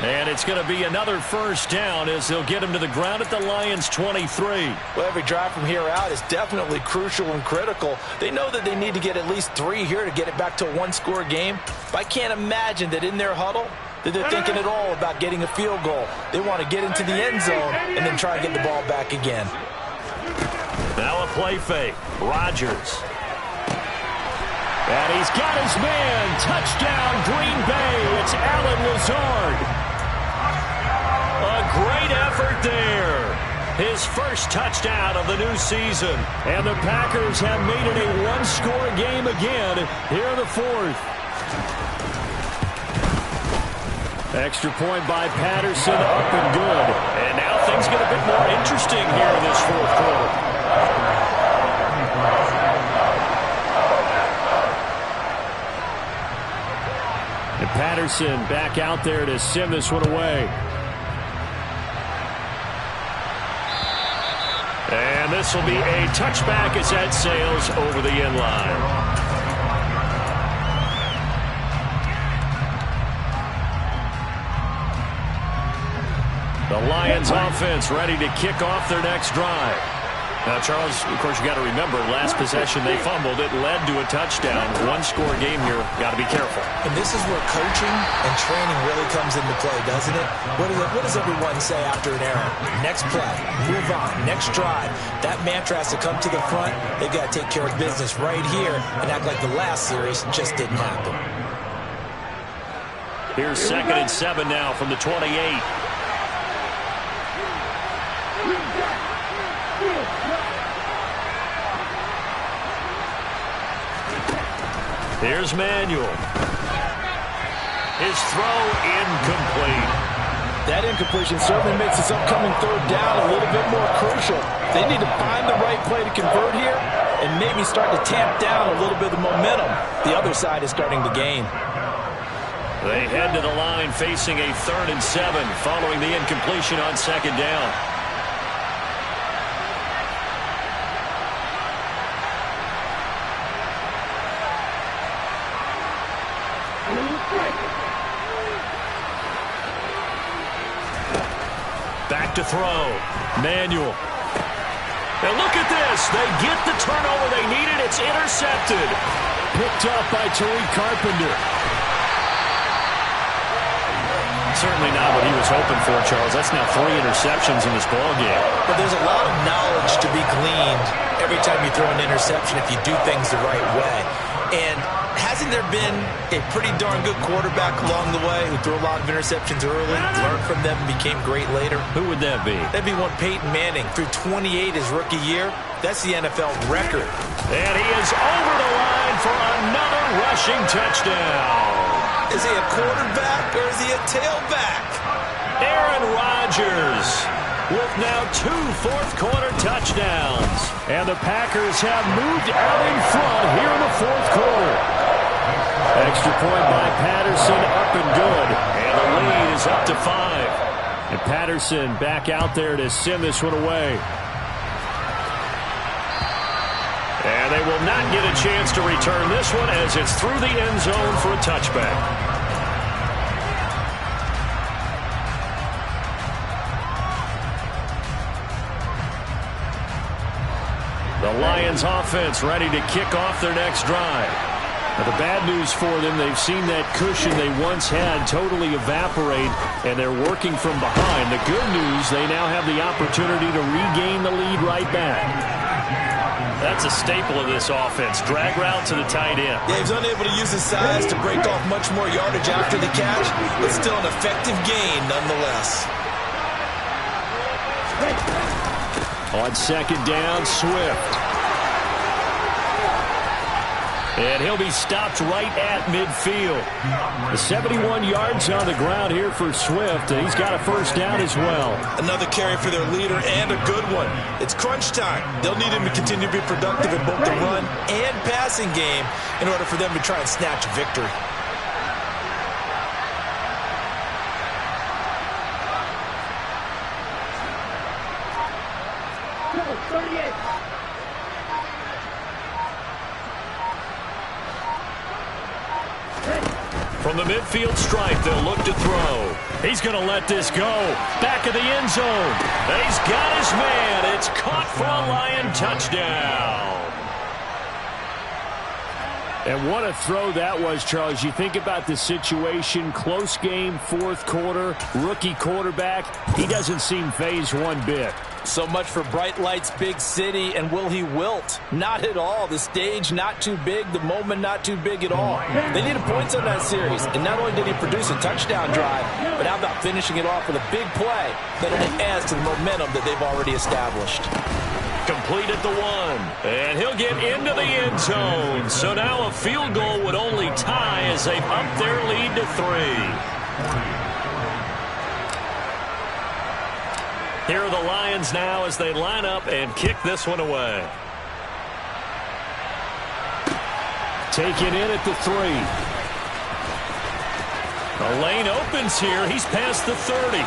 A: And it's going to be another first down as they'll get him to the ground at the Lions' 23.
B: Well, every drive from here out is definitely crucial and critical. They know that they need to get at least 3 here to get it back to a one-score game. But I can't imagine that in their huddle that they're thinking at all about getting a field goal. They want to get into the end zone and then try and get the ball back again.
A: Now a play fake. Rodgers. And he's got his man. Touchdown, Green Bay. It's Allen Lazard. A great effort there. His first touchdown of the new season. And the Packers have made it a one-score game again here in the fourth. Extra point by Patterson, up and good. And now things get a bit more interesting here in this fourth quarter. And Patterson back out there to send this one away. And this will be a touchback as that sails over the end line. The Lions offense ready to kick off their next drive. Now, Charles, of course, you got to remember, last possession they fumbled. It led to a touchdown. One-score game here. Got to be careful.
B: And this is where coaching and training really comes into play, doesn't it? What does everyone say after an error? Next play, move on, next drive. That mantra has to come to the front. They've got to take care of business right here and act like the last series just didn't happen.
A: Here's 2nd and 7 now from the 28. Here's Manuel. His throw incomplete.
B: That incompletion certainly makes this upcoming third down a little bit more crucial. They need to find the right play to convert here and maybe start to tamp down a little bit of the momentum the other side is starting to gain.
A: They head to the line facing a 3rd and 7 following the incompletion on 2nd down. Back to throw. Manuel. Now look at this. They get the turnover they needed. It's intercepted.
D: Picked up by Tariq Carpenter.
A: Certainly not what he was hoping for, Charles. That's now 3 interceptions in this ballgame.
B: But there's a lot of knowledge to be gleaned every time you throw an interception if you do things the right way. And hasn't there been a pretty darn good quarterback along the way who threw a lot of interceptions early, learned from them, and became great later?
A: Who would that be?
B: That'd be one Peyton Manning. Threw 28 his rookie year. That's the NFL record.
A: And he is over the line for another rushing touchdown.
B: Is he a quarterback or is he a tailback?
A: Aaron Rodgers with now 2 fourth-quarter touchdowns.
D: And the Packers have moved out in front here in the fourth quarter. Extra point by Patterson, up and good.
A: And the lead is up to 5.
D: And Patterson back out there to send this one away.
A: And they will not get a chance to return this one as it's through the end zone for a touchback. The Lions offense ready to kick off their next drive.
D: Now the bad news for them, they've seen that cushion they once had totally evaporate, and they're working from behind. The good news, they now have the opportunity to regain the lead right back.
A: That's a staple of this offense. Drag route to the tight end.
B: Yeah, he's unable to use his size to break off much more yardage after the catch, but still an effective gain nonetheless.
D: On 2nd down, Swift.
A: And he'll be stopped right at midfield.
D: The 71 yards on the ground here for Swift, and he's got a first down as well.
B: Another carry for their leader, and a good one. It's crunch time. They'll need him to continue to be productive in both the run and passing game in order for them to try and snatch a victory.
A: From the midfield stripe, they'll look to throw. He's going to let this go. Back of the end zone. And he's got his man. It's caught for a Lion touchdown.
D: And what a throw that was, Charles. You think about the situation, close game, fourth quarter, rookie quarterback. He doesn't seem fazed one bit.
B: So much for bright lights, big city, and will he wilt? Not at all. The stage not too big, the moment not too big at all. They needed points on that series, and not only did he produce a touchdown drive, but how about finishing it off with a big play that only adds to the momentum that they've already established.
A: Complete at the 1, and he'll get into the end zone. So now a field goal would only tie as they up their lead to 3. Here are the Lions now as they line up and kick this one away.
D: Taken in at the 3.
A: The lane opens here. He's past the 30.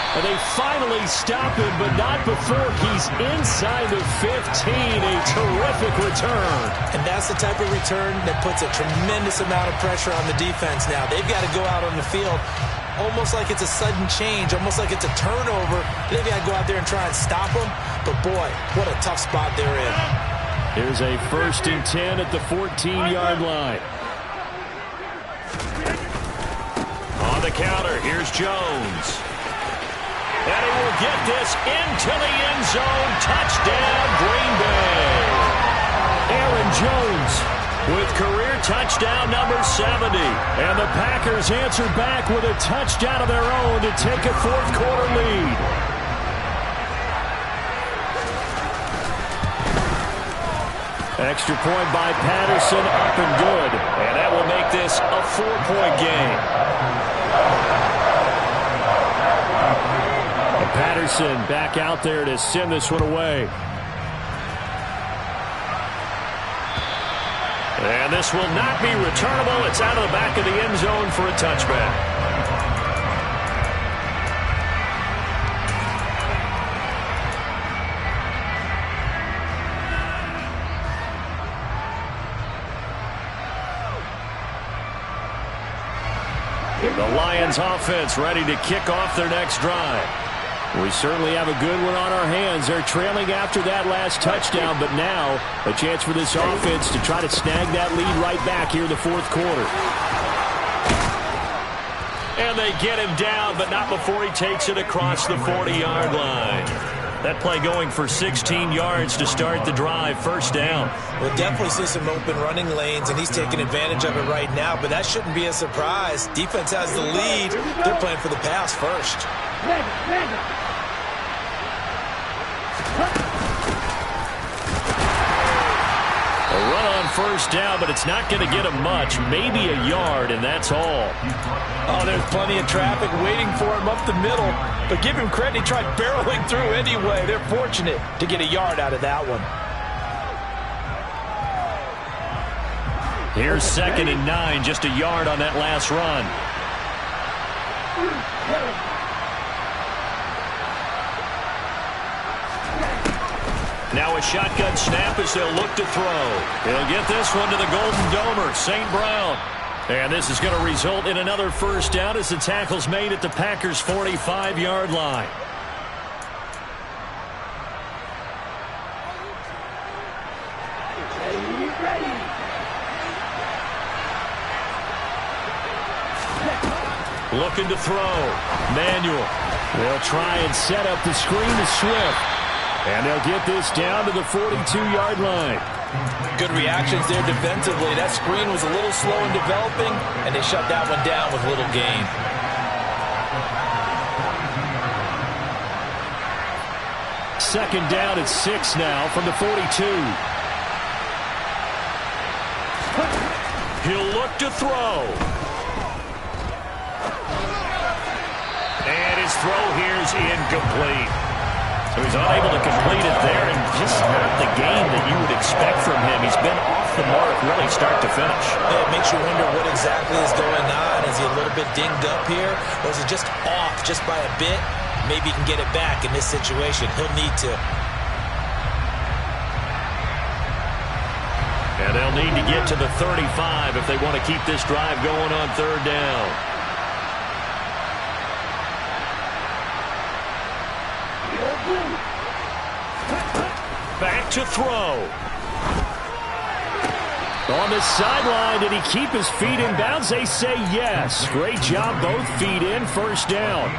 D: And they finally stop him, but not before he's inside the 15. A terrific return.
B: And that's the type of return that puts a tremendous amount of pressure on the defense now. They've got to go out on the field almost like it's a sudden change, almost like it's a turnover. They've got to go out there and try and stop them. But, boy, what a tough spot they're in.
D: Here's a 1st and 10 at the 14-yard line.
A: On the counter, here's Jones. And he will get this into the end zone. Touchdown, Green Bay.
D: Aaron Jones
A: with career touchdown number 70.
D: And the Packers answer back with a touchdown of their own to take a fourth quarter lead. Extra point by Patterson, up and good.
A: And that will make this a 4-point game.
D: And Patterson back out there to send this one away.
A: And this will not be returnable. It's out of the back of the end zone for a touchback. The Lions offense ready to kick off their next drive.
D: We certainly have a good one on our hands. They're trailing after that last touchdown, but now a chance for this offense to try to snag that lead right back here in the fourth quarter.
A: And they get him down, but not before he takes it across the 40-yard line. That play going for 16 yards to start the drive. First down.
B: We'll definitely see some open running lanes, and he's taking advantage of it right now, but that shouldn't be a surprise. Defense has the lead. They're playing for the pass first.
A: A run on first down, but it's not going to get him much. Maybe a yard, and that's all.
B: Oh, there's plenty of traffic waiting for him up the middle. But give him credit, he tried barreling through anyway. They're fortunate to get a yard out of that one.
A: Here's 2nd and 9, just a yard on that last run. Now a shotgun snap as they'll look to throw. He'll get this one to the Golden Domer, St. Brown. And this is going to result in another first down as the tackle's made at the Packers' 45-yard line. Looking to throw. Manuel.
D: They'll try and set up the screen to Swift. And they'll get this down to the 42-yard line.
B: Good reactions there defensively. That screen was a little slow in developing, and they shut that one down with little gain.
D: Second down at 6 now from the 42.
A: He'll look to throw. And his throw here's incomplete. So he's unable to complete it there, and just not the game that you would expect from him. He's been off the mark really start to finish.
B: Yeah, it makes you wonder what exactly is going on. Is he a little bit dinged up here, or is it just off just by a bit? Maybe he can get it back in this situation. He'll need to.
A: And they'll need to get to the 35 if they want to keep this drive going on third down. Back to throw. On the sideline, did he keep his feet in bounds? They say yes. Great job, both feet in, first down.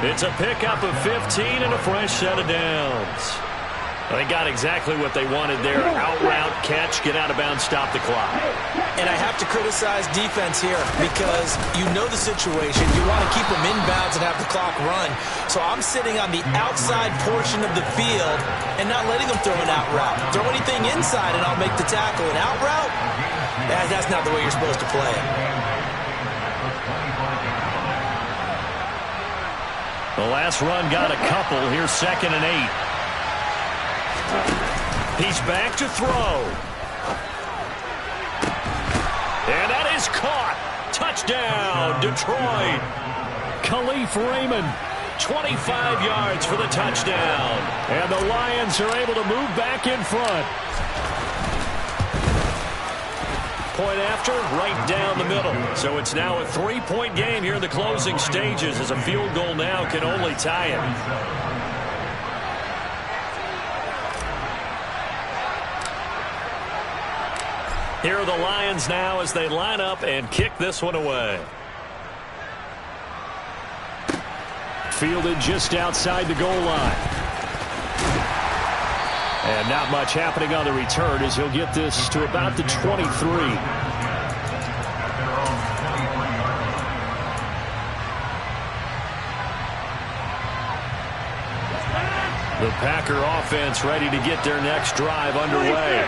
A: It's a pickup of 15 and a fresh set of downs. They got exactly what they wanted there. Out route, catch, get out of bounds, stop the clock.
B: And I have to criticize defense here because you know the situation. You want to keep them inbounds and have the clock run. So I'm sitting on the outside portion of the field and not letting them throw an out route. Throw anything inside and I'll make the tackle. An out route? That's not the way you're supposed to play it.
A: The last run got a couple. Here's 2nd and 8. He's back to throw. And that is caught. Touchdown, Detroit. Khalif Raymond, 25 yards for the touchdown.
D: And the Lions are able to move back in front.
A: Point after, right down the middle. So it's now a 3-point game here in the closing stages as a field goal now can only tie it. Here are the Lions now as they line up and kick this one away.
D: Fielded just outside the goal line. And not much happening on the return as he'll get this to about the 23.
A: The Packer offense ready to get their next drive underway.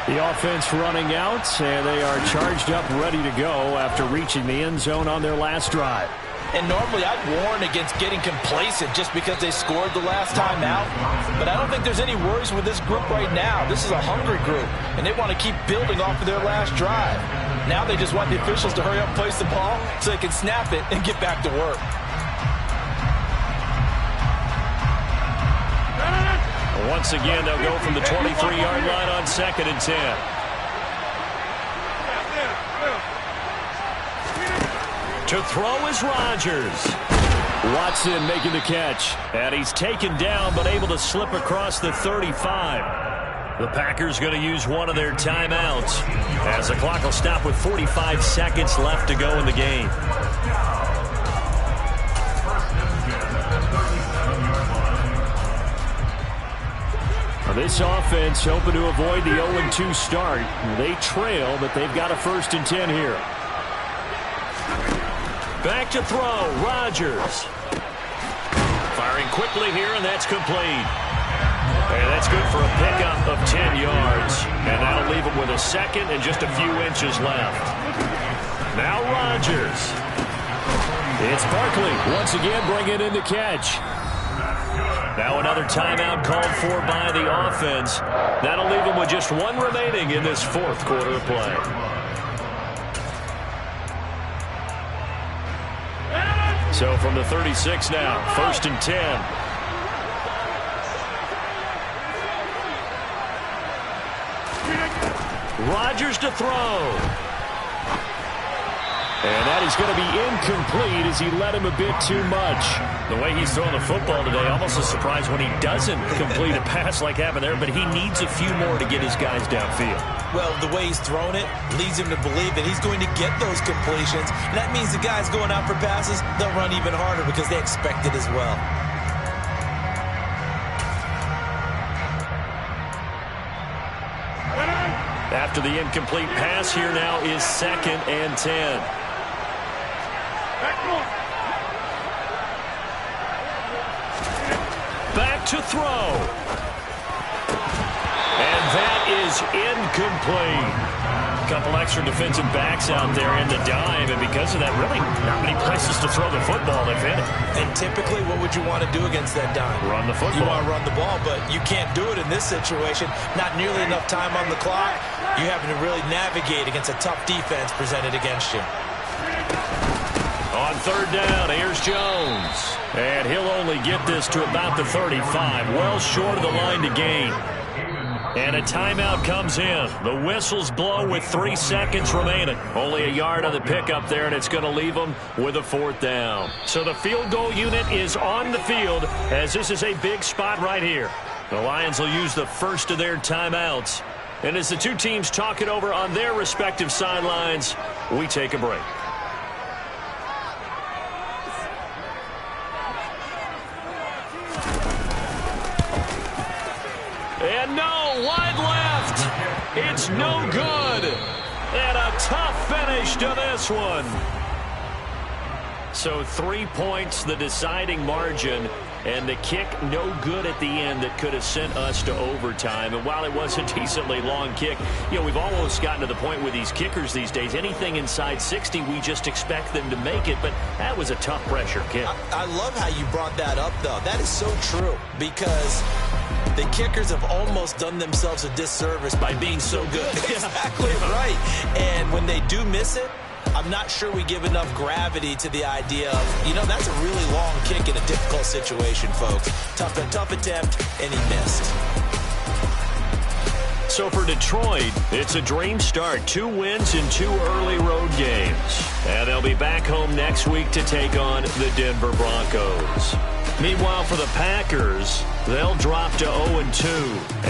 D: The offense running out, and they are charged up, ready to go after reaching the end zone on their last drive.
B: And normally I'd warn against getting complacent just because they scored the last time out. But I don't think there's any worries with this group right now. This is a hungry group, and they want to keep building off of their last drive. Now they just want the officials to hurry up and place the ball so they can snap it and get back to work.
A: Once again, they'll go from the 23-yard line on 2nd and 10. To throw is Rodgers.
D: Watson making the catch.
A: And he's taken down but able to slip across the 35. The Packers going to use one of their timeouts as the clock will stop with 45 seconds left to go in the game.
D: This offense hoping to avoid the 0-2 start. They trail, but they've got a 1st and 10 here.
A: Back to throw, Rodgers. Firing quickly here, and that's complete. And that's good for a pickup of 10 yards. And that'll leave him with a 2nd and just a few inches left. Now Rodgers.
D: It's Barkley once again bringing in the catch.
A: Now another timeout called for by the offense. That'll leave them with just one remaining in this 4th quarter of play. So from the 36 now, 1st and 10. Rodgers to throw.
D: And that is going to be incomplete as he led him a bit too much.
A: The way he's throwing the football today, almost a surprise when he doesn't complete a pass like happened there, but he needs a few more to get his guys downfield.
B: Well, the way he's thrown it leads him to believe that he's going to get those completions. And that means the guys going out for passes, they'll run even harder because they expect it as well.
A: After the incomplete pass, here now is 2nd and 10. Back to throw. And that is incomplete. A couple extra defensive backs out there in the dime, and because of that, really not many places to throw the football if any.
B: And typically, what would you want to do against that dime?
A: Run the football.
B: You want to run the ball, but you can't do it in this situation. Not nearly enough time on the clock. You having to really navigate against a tough defense presented against you.
A: On 3rd down, here's Jones. And he'll only get this to about the 35, well short of the line to gain. And a timeout comes in. The whistles blow with 3 seconds remaining. Only a yard on the pickup there, and it's going to leave them with a 4th down. So the field goal unit is on the field, as this is a big spot right here. The Lions will use the first of their timeouts. And as the two teams talk it over on their respective sidelines, we take a break. And no, wide left. It's no good. And a tough finish to this one. So 3 points, the deciding margin, and the kick no good at the end that could have sent us to overtime. And while it was a decently long kick, we've almost gotten to the point with these kickers these days, anything inside 60, we just expect them to make it. But that was a tough pressure kick.
B: I love how you brought that up, though. That is so true, because the kickers have almost done themselves a disservice by being so good. Exactly right. And when they do miss it, I'm not sure we give enough gravity to the idea of, that's a really long kick in a difficult situation, folks. Tough attempt, and he missed.
A: So for Detroit, it's a dream start. 2 wins in 2 early road games. And they'll be back home next week to take on the Denver Broncos. Meanwhile, for the Packers, they'll drop to 0-2.